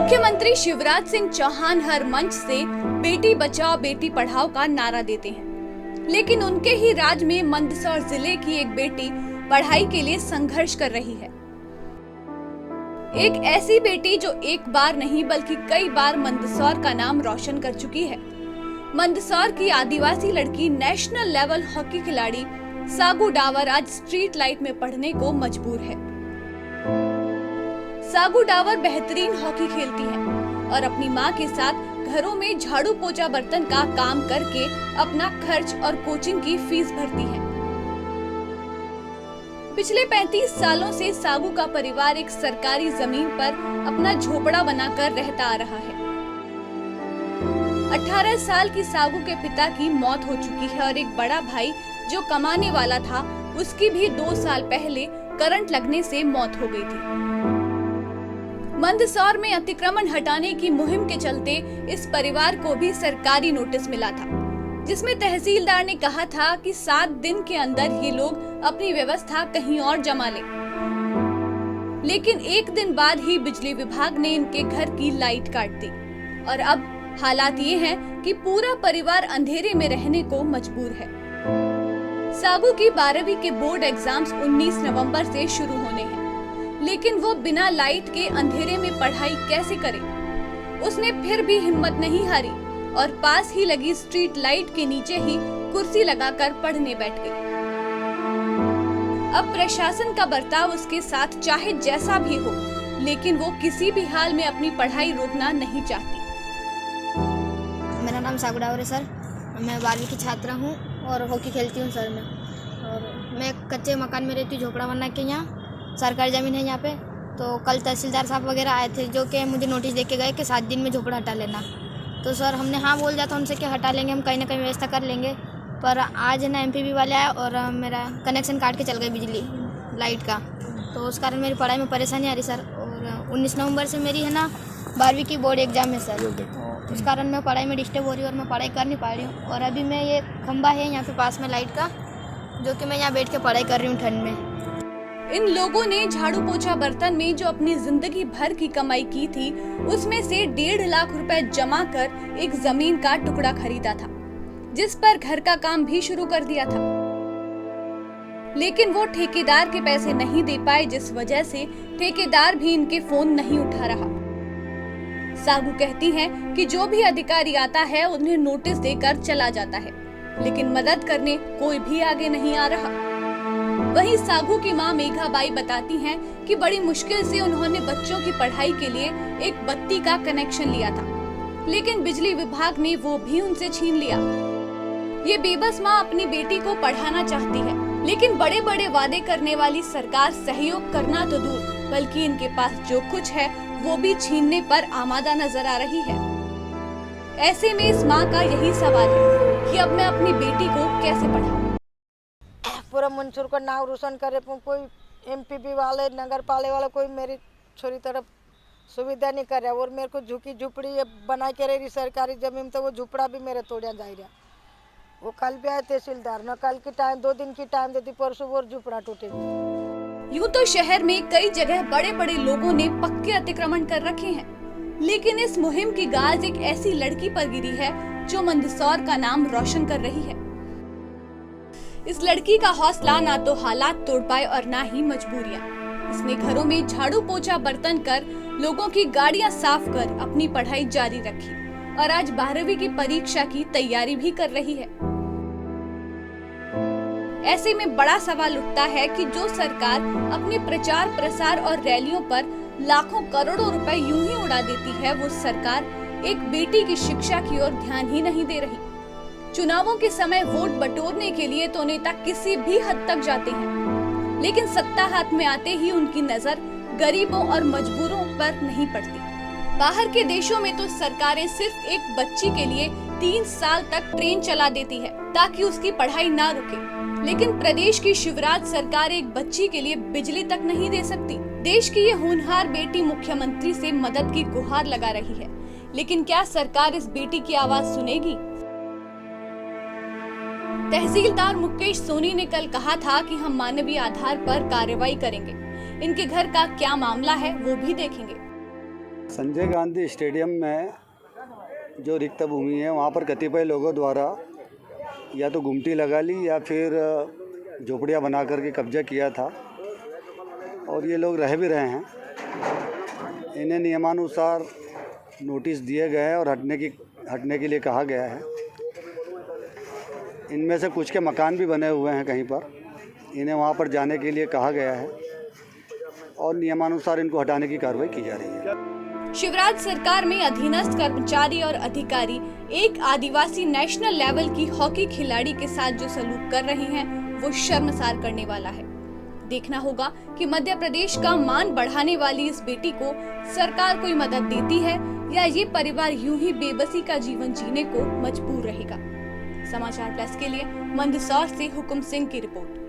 मुख्यमंत्री शिवराज सिंह चौहान हर मंच से बेटी बचाओ बेटी पढ़ाओ का नारा देते हैं, लेकिन उनके ही राज में मंदसौर जिले की एक बेटी पढ़ाई के लिए संघर्ष कर रही है। एक ऐसी बेटी जो एक बार नहीं बल्कि कई बार मंदसौर का नाम रोशन कर चुकी है। मंदसौर की आदिवासी लड़की नेशनल लेवल हॉकी खिलाड़ी सागू डावर आज स्ट्रीट लाइट में पढ़ने को मजबूर है। सागू डावर बेहतरीन हॉकी खेलती है और अपनी मां के साथ घरों में झाड़ू पोछा बर्तन का काम करके अपना खर्च और कोचिंग की फीस भरती है। पिछले 35 सालों से सागू का परिवार एक सरकारी जमीन पर अपना झोपड़ा बनाकर रहता आ रहा है। 18 साल की सागू के पिता की मौत हो चुकी है और एक बड़ा भाई जो कमाने वाला था उसकी भी 2 साल पहले करंट लगने से मौत हो गई थी। मंदसौर में अतिक्रमण हटाने की मुहिम के चलते इस परिवार को भी सरकारी नोटिस मिला था, जिसमें तहसीलदार ने कहा था कि 7 दिन के अंदर ये लोग अपनी व्यवस्था कहीं और जमा लें। लेकिन 1 दिन बाद ही बिजली विभाग ने इनके घर की लाइट काट दी और अब हालात ये हैं कि पूरा परिवार अंधेरे में रहने को मजबूर है। सागू की 12वीं के बोर्ड एग्जाम्स 19 नवंबर से शुरू होने हैं, लेकिन वो बिना लाइट के अंधेरे में पढ़ाई कैसे करे। उसने फिर भी हिम्मत नहीं हारी और पास ही लगी स्ट्रीट लाइट के नीचे ही कुर्सी लगाकर पढ़ने बैठ गई। अब प्रशासन का बर्ताव उसके साथ चाहे जैसा भी हो, लेकिन वो किसी भी हाल में अपनी पढ़ाई रोकना नहीं चाहती। मेरा नाम सागू डावर है सर। मैं 12वीं की छात्रा हूँ और हॉकी खेलती हूँ सर। मैं मैं कच्चे मकान में रहती हूँ, झोपड़ा बना के। यहाँ सरकारी ज़मीन है यहाँ पे। तो कल तहसीलदार साहब वगैरह आए थे जो कि मुझे नोटिस दे के गए कि 7 दिन में झोपड़ा हटा लेना। तो सर हमने हाँ बोल दिया था उनसे कि हटा लेंगे, हम कहीं ना कहीं व्यवस्था कर लेंगे। पर आज है ना MPB वाले आए और मेरा कनेक्शन काट के चल गए बिजली लाइट का। तो उस कारण मेरी पढ़ाई में परेशानी आ रही सर। और 19 नवंबर से मेरी है ना 12वीं की बोर्ड एग्ज़ाम है सर। उस कारण मैं पढ़ाई में डिस्टर्ब हो रही हूँ और मैं पढ़ाई कर नहीं पा रही हूँ। और अभी मैं ये खंबा है यहाँ पे पास में लाइट का, जो कि मैं यहाँ बैठ के पढ़ाई कर रही हूँ ठंड में। इन लोगों ने झाड़ू पोछा बर्तन में जो अपनी जिंदगी भर की कमाई की थी, उसमें से 1.5 लाख रुपए जमा कर एक जमीन का टुकड़ा खरीदा था, जिस पर घर का काम भी शुरू कर दिया था। लेकिन वो ठेकेदार के पैसे नहीं दे पाए, जिस वजह से ठेकेदार भी इनके फोन नहीं उठा रहा। सागू कहती हैं कि जो भी अधिकारी आता है उन्हें नोटिस देकर चला जाता है, लेकिन मदद करने कोई भी आगे नहीं आ रहा। वहीं सागू की मां मेघाबाई बताती हैं कि बड़ी मुश्किल से उन्होंने बच्चों की पढ़ाई के लिए एक बत्ती का कनेक्शन लिया था, लेकिन बिजली विभाग ने वो भी उनसे छीन लिया। ये बेबस मां अपनी बेटी को पढ़ाना चाहती है, लेकिन बड़े बड़े वादे करने वाली सरकार सहयोग करना तो दूर, बल्कि इनके पास जो कुछ है वो भी छीनने पर आमादा नजर आ रही है। ऐसे में इस माँ का यही सवाल है कि अब मैं अपनी बेटी को कैसे पढ़ाऊं। पूरा मंसूर का नाम रोशन करे, कोई MPB वाले नगर पाले वाला कोई मेरी छोरी तरफ सुविधा नहीं कर रहा। और मेरे को झुकी झुपड़ी बना के रही सरकारी जमीन, तो वो झुपड़ा भी मेरे तोड़ा जा रहा। वो कल भी आए तहसीलदार, न कल की टाइम 2 दिन की टाइम देती, परसों वो झुपड़ा टूटे। यूं तो शहर में कई जगह बड़े बड़े लोगों ने पक्के अतिक्रमण कर रखे हैं, लेकिन इस मुहिम की गाज एक ऐसी लड़की पर गिरी है जो मंदसौर का नाम रोशन कर रही है। इस लड़की का हौसला ना तो हालात तोड़ पाए और ना ही मजबूरियां। इसने घरों में झाड़ू पोछा बर्तन कर, लोगों की गाड़ियां साफ कर अपनी पढ़ाई जारी रखी और आज 12वीं की परीक्षा की तैयारी भी कर रही है। ऐसे में बड़ा सवाल उठता है कि जो सरकार अपने प्रचार प्रसार और रैलियों पर लाखों करोड़ों रुपए यूं ही उड़ा देती है, वो सरकार एक बेटी की शिक्षा की ओर ध्यान ही नहीं दे रही। चुनावों के समय वोट बटोरने के लिए तो नेता किसी भी हद तक जाते हैं, लेकिन सत्ता हाथ में आते ही उनकी नजर गरीबों और मजबूरों पर नहीं पड़ती। बाहर के देशों में तो सरकारें सिर्फ एक बच्ची के लिए 3 साल तक ट्रेन चला देती है ताकि उसकी पढ़ाई ना रुके, लेकिन प्रदेश की शिवराज सरकार एक बच्ची के लिए बिजली तक नहीं दे सकती। देश की ये होनहार बेटी मुख्यमंत्री से मदद की गुहार लगा रही है, लेकिन क्या सरकार इस बेटी की आवाज सुनेगी? तहसीलदार मुकेश सोनी ने कल कहा था कि हम मानवीय आधार पर कार्रवाई करेंगे। इनके घर का क्या मामला है वो भी देखेंगे। संजय गांधी स्टेडियम में जो रिक्त भूमि है वहाँ पर कतिपय लोगों द्वारा या तो गुमटी लगा ली या फिर झोपड़ियाँ बना करके कब्जा किया था और ये लोग रह भी रहे हैं। इन्हें नियमानुसार नोटिस दिए गए हैं और हटने के लिए कहा गया है। इनमें से कुछ के मकान भी बने हुए हैं कहीं पर, इन्हें वहाँ पर जाने के लिए कहा गया है और नियमानुसार इनको हटाने की कार्रवाई की जा रही है। शिवराज सरकार में अधीनस्थ कर्मचारी और अधिकारी एक आदिवासी नेशनल लेवल की हॉकी खिलाड़ी के साथ जो सलूक कर रहे हैं वो शर्मसार करने वाला है। देखना होगा कि मध्य प्रदेश का मान बढ़ाने वाली इस बेटी को सरकार कोई मदद देती है या ये परिवार यूं ही बेबसी का जीवन जीने को मजबूर रहेगा। समाचार प्लस के लिए मंदसौर से हुकुम सिंह की रिपोर्ट।